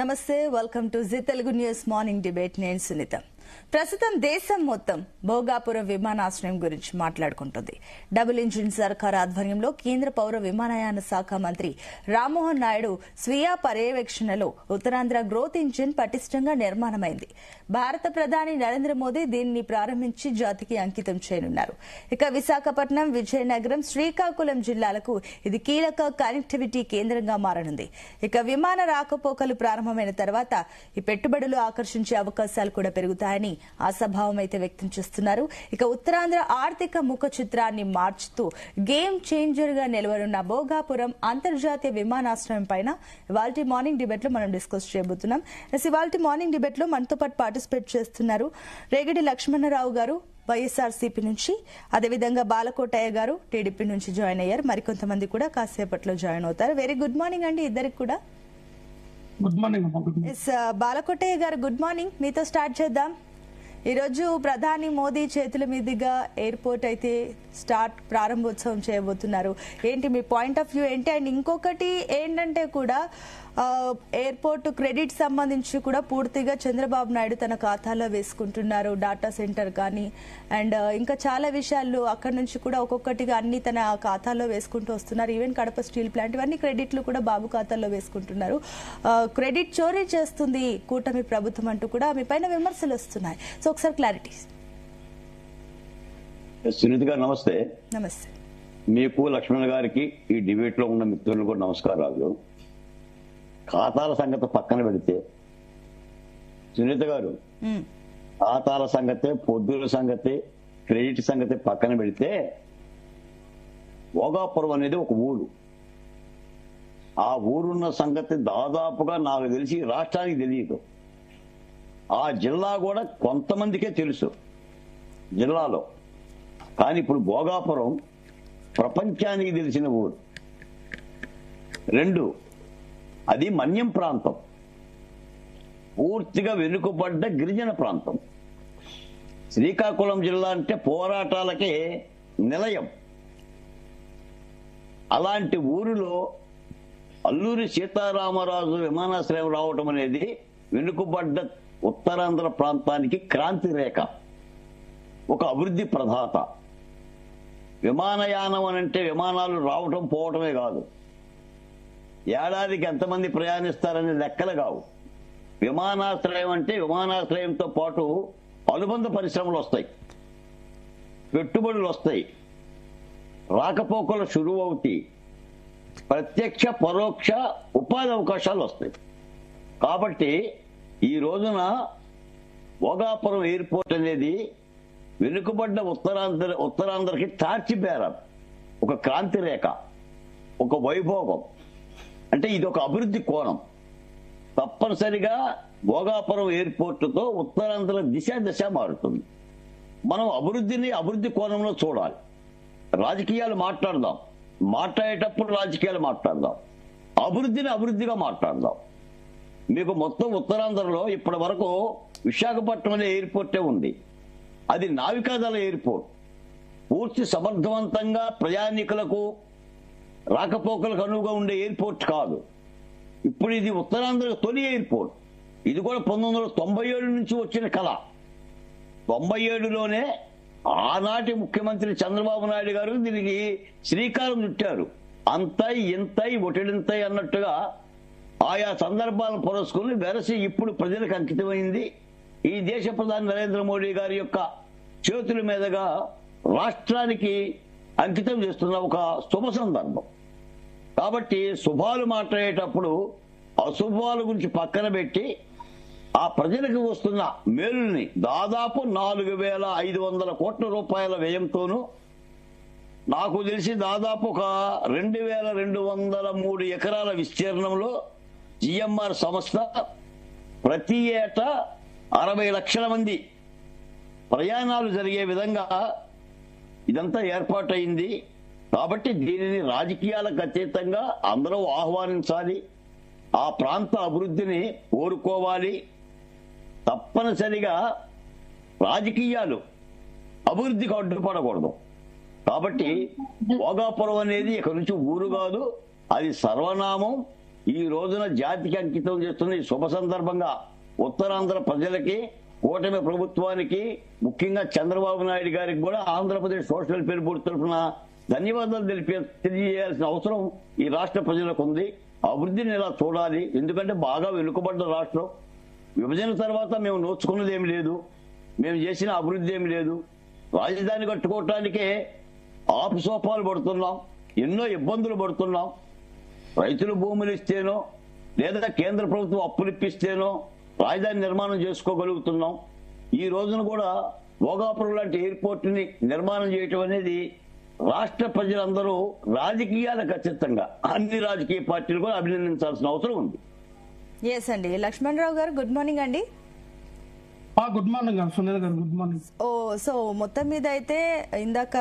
నమస్తే, welcome to Zee Telugu news morning debate. నేను సునీత. ప్రస్తుతం దేశం మొత్తం భోగాపురం విమానాశ్రయం గురించి మాట్లాడుకుంటుంది. డబుల్ ఇంజిన్ సర్కార్ ఆధ్వర్యంలో కేంద్ర పౌర విమానయాన శాఖ మంత్రి రామ్మోహన్ నాయుడు స్వీయ పర్యవేక్షణలో ఉత్తరాంధ్ర గ్రోత్ ఇంజిన్ పటిష్టంగా నిర్మాణమైంది. భారత ప్రధాని నరేంద్ర మోదీ దీనిని ప్రారంభించి జాతికి అంకితం చేయనున్నారు. ఇక విశాఖపట్నం, విజయనగరం, శ్రీకాకుళం జిల్లాలకు ఇది కీలక కనెక్టివిటీ కేంద్రంగా మారనుంది. ఇక విమాన రాకపోకలు ప్రారంభమైన తర్వాత ఈ పెట్టుబడులు ఆకర్షించే అవకాశాలు కూడా పెరుగుతాయని ఆశాభావం అయితే వ్యక్తం చేస్తున్నారు. ఇక ఉత్తరాంధ్ర ఆర్థిక ముఖ చిత్రాన్ని మార్చుతూ గేమ్ చేంజర్ గా నిలవనున్న భోగాపురం అంతర్జాతీయ విమానాశ్రయం పైన ఇవాల్టి మార్నింగ్ డిబేట్ లో మనం డిస్కస్ చేయబోతున్నాం. ఇవాల్టి మార్నింగ్ డిబేట్ లో మనతో పాటు పార్టిసిపేట్ చేస్తున్నారు రేగడి లక్ష్మణరావు గారు వైఎస్ఆర్సీపీ నుంచి, అదేవిధంగా బాలకోటయ్య గారు టీడీపీ నుంచి జాయిన్ అయ్యారు. మరికొంతమంది కూడా కాసేపట్లో జాయిన్ అవుతారు. వెరీ గుడ్ మార్నింగ్ అండి ఇద్దరికి కూడా. Good morning. బాలకోటయ్య గారు గుడ్ మార్నింగ్. మీతో స్టార్ట్ చేద్దాం. ఈరోజు ప్రధాని మోదీ చేతుల మీదుగా ఎయిర్పోర్ట్ అయితే ప్రారంభోత్సవం చేయబోతున్నారు. ఏంటి మీ పాయింట్ ఆఫ్ వ్యూ ఏంటి? అండ్ ఇంకొకటి ఏంటంటే కూడా ఎయిర్పోర్ట్ క్రెడిట్ సంబంధించి కూడా పూర్తిగా చంద్రబాబు నాయుడు తన ఖాతాలో వేసుకుంటున్నారు. డాటా సెంటర్ కానీ అండ్ ఇంకా చాలా విషయాలు అక్కడ నుంచి కూడా ఒక్కొక్కటిగా అన్ని తన ఖాతాలో వేసుకుంటూ వస్తున్నారు. ఈవెన్ కడప స్టీల్ ప్లాంట్ ఇవన్నీ క్రెడిట్లు కూడా బాబు ఖాతాలో వేసుకుంటున్నారు. క్రెడిట్ చోరీ చేస్తుంది కూటమి ప్రభుత్వం అంటూ కూడా మీ పైన విమర్శలు వస్తున్నాయి. సో ఒకసారి క్లారిటీ. సునీత గారు నమస్తే. నమస్తే. మీకు, లక్ష్మణ్ గారికి, ఈ డిబేట్ లో ఉన్న మిత్రులు కూడా నమస్కారాలు. ఖాతాల సంగతి పక్కన పెడితే సునీత గారు, ఖాతాల సంగతి, పొద్దుల సంగతి, క్రెడిట్ సంగతి పక్కన పెడితే భోగాపురం అనేది ఒక ఊరు. ఆ ఊరున్న సంగతి దాదాపుగా నాకు తెలిసి రాష్ట్రానికి తెలియదు. ఆ జిల్లా కూడా కొంతమందికే తెలుసు జిల్లాలో. కానీ ఇప్పుడు భోగాపురం ప్రపంచానికి తెలిసిన ఊరు. రెండు, అది మన్యం ప్రాంతం, పూర్తిగా వెనుకబడ్డ గిరిజన ప్రాంతం. శ్రీకాకుళం జిల్లా అంటే పోరాటాలకే నిలయం. అలాంటి ఊరిలో అల్లూరి సీతారామరాజు విమానాశ్రయం రావటం అనేది వెనుకబడ్డ ఉత్తరాంధ్ర ప్రాంతానికి క్రాంతి రేఖ, ఒక అభివృద్ధి ప్రదాత. విమానయానం అనంటే విమానాలు రావటం పోవటమే కాదు, ఏడాదికి ఎంతమంది ప్రయాణిస్తారనే లెక్కలు కావు. విమానాశ్రయం అంటే విమానాశ్రయంతో పాటు అనుబంధ పరిశ్రమలు వస్తాయి, పెట్టుబడులు వస్తాయి, రాకపోకలు షురువు అవుతాయి, ప్రత్యక్ష పరోక్ష ఉపాధి అవకాశాలు వస్తాయి. కాబట్టి ఈ రోజున భోగాపురం ఎయిర్పోర్ట్ అనేది వెనుకబడ్డ ఉత్తరాంధ్రకి తార్చిపేరం, ఒక క్రాంతి రేఖ, ఒక వైభోగం. అంటే ఇది ఒక అభివృద్ధి కోణం. తప్పనిసరిగా భోగాపురం ఎయిర్పోర్టుతో ఉత్తరాంధ్ర దశ మారుతుంది. మనం అభివృద్ధి కోణంలో చూడాలి. రాజకీయాలు మాట్లాడదాం, మాట్లాడేటప్పుడు రాజకీయాలు మాట్లాడదాం, అభివృద్ధిగా మాట్లాడదాం. మీకు మొత్తం ఉత్తరాంధ్రలో ఇప్పటి వరకు విశాఖపట్నం అనే ఎయిర్పోర్టే ఉంది. అది నావికాదళ ఎయిర్పోర్ట్. పూర్తి సమర్థవంతంగా ప్రయాణికులకు రాకపోకలకు అనువుగా ఉండే ఎయిర్పోర్ట్ కాదు. ఇప్పుడు ఇది ఉత్తరాంధ్ర తొలి ఎయిర్పోర్ట్. ఇది కూడా 1997 నుంచి వచ్చిన కళ. 97లోనే ఆనాటి ముఖ్యమంత్రి చంద్రబాబు నాయుడు గారు దీనికి శ్రీకారం చుట్టారు. అంతై ఇంతై ఒటిడింతై అన్నట్టుగా ఆయా సందర్భాలను పొరసుకుని వెరసి ఇప్పుడు ప్రజలకు అంకితమైంది. ఈ దేశ ప్రధాని నరేంద్ర మోడీ గారి యొక్క చేతుల మీదుగా రాష్ట్రానికి అంకితం చేస్తున్న ఒక శుభ సందర్భం. కాబట్టి శుభాలు మాట్లాడేటప్పుడు అశుభాల గురించి పక్కన పెట్టి ఆ ప్రజలకు వస్తున్న మేలుని దాదాపు 4,500 కోట్ల రూపాయల వ్యయంతోనూ, నాకు తెలిసి దాదాపు ఒక 2,203 ఎకరాల విస్తీర్ణంలో జిఎంఆర్ సంస్థ ప్రతి ఏటా 60 లక్షల మంది ప్రయాణాలు జరిగే విధంగా ఇదంతా ఏర్పాటైంది. కాబట్టి దీనిని రాజకీయాలకు అతీతంగా అందరూ ఆహ్వానించాలి. ఆ ప్రాంత అభివృద్ధిని కోరుకోవాలి. తప్పనిసరిగా రాజకీయాలు అభివృద్ధికి అడ్డుపడకూడదు. కాబట్టి భోగాపురం అనేది ఇక్కడి నుంచి ఊరు కాదు, అది సర్వనామం. ఈ రోజున జాతికి అంకితం చేస్తున్న ఈ శుభ సందర్భంగా ఉత్తరాంధ్ర ప్రజలకి, కూటమి ప్రభుత్వానికి, ముఖ్యంగా చంద్రబాబు నాయుడు గారికి కూడా ఆంధ్రప్రదేశ్ సోషల్ వెల్ఫేర్ బోర్డు తరఫున ధన్యవాదాలు తెలియజేయాల్సిన అవసరం ఈ రాష్ట్ర ప్రజలకు ఉంది. అభివృద్ధిని ఇలా చూడాలి. ఎందుకంటే బాగా వెనుకబడ్డ రాష్ట్రం. విభజన తర్వాత మేము నోచుకున్నది ఏమి లేదు, మేము చేసిన అభివృద్ధి ఏమి లేదు. రాజధాని కట్టుకోవటానికే ఆపుసోపాలు పడుతున్నాం, ఎన్నో ఇబ్బందులు పడుతున్నాం. రైతులు భూములు ఇస్తేనో లేదా కేంద్ర ప్రభుత్వం అప్పులు ఇప్పిస్తేనో రాజధాని నిర్మాణం చేసుకోగలుగుతున్నాం. ఈ రోజున కూడా భోగాపురం లాంటి ఎయిర్పోర్ట్ ని నిర్మాణం చేయటం అనేది రాష్ట్ర ప్రజలందరూ రాజకీయాలకు అతీతంగా అన్ని రాజకీయ పార్టీలు కూడా అభినందించాల్సిన అవసరం ఉంది. ఎస్ అండి. లక్ష్మణరావు గారు గుడ్ మార్నింగ్ అండి. గుడ్ మార్నింగ్ సునీల్ గారు, గుడ్ మార్నింగ్. సో మొత్తం మీద అయితే ఇందాక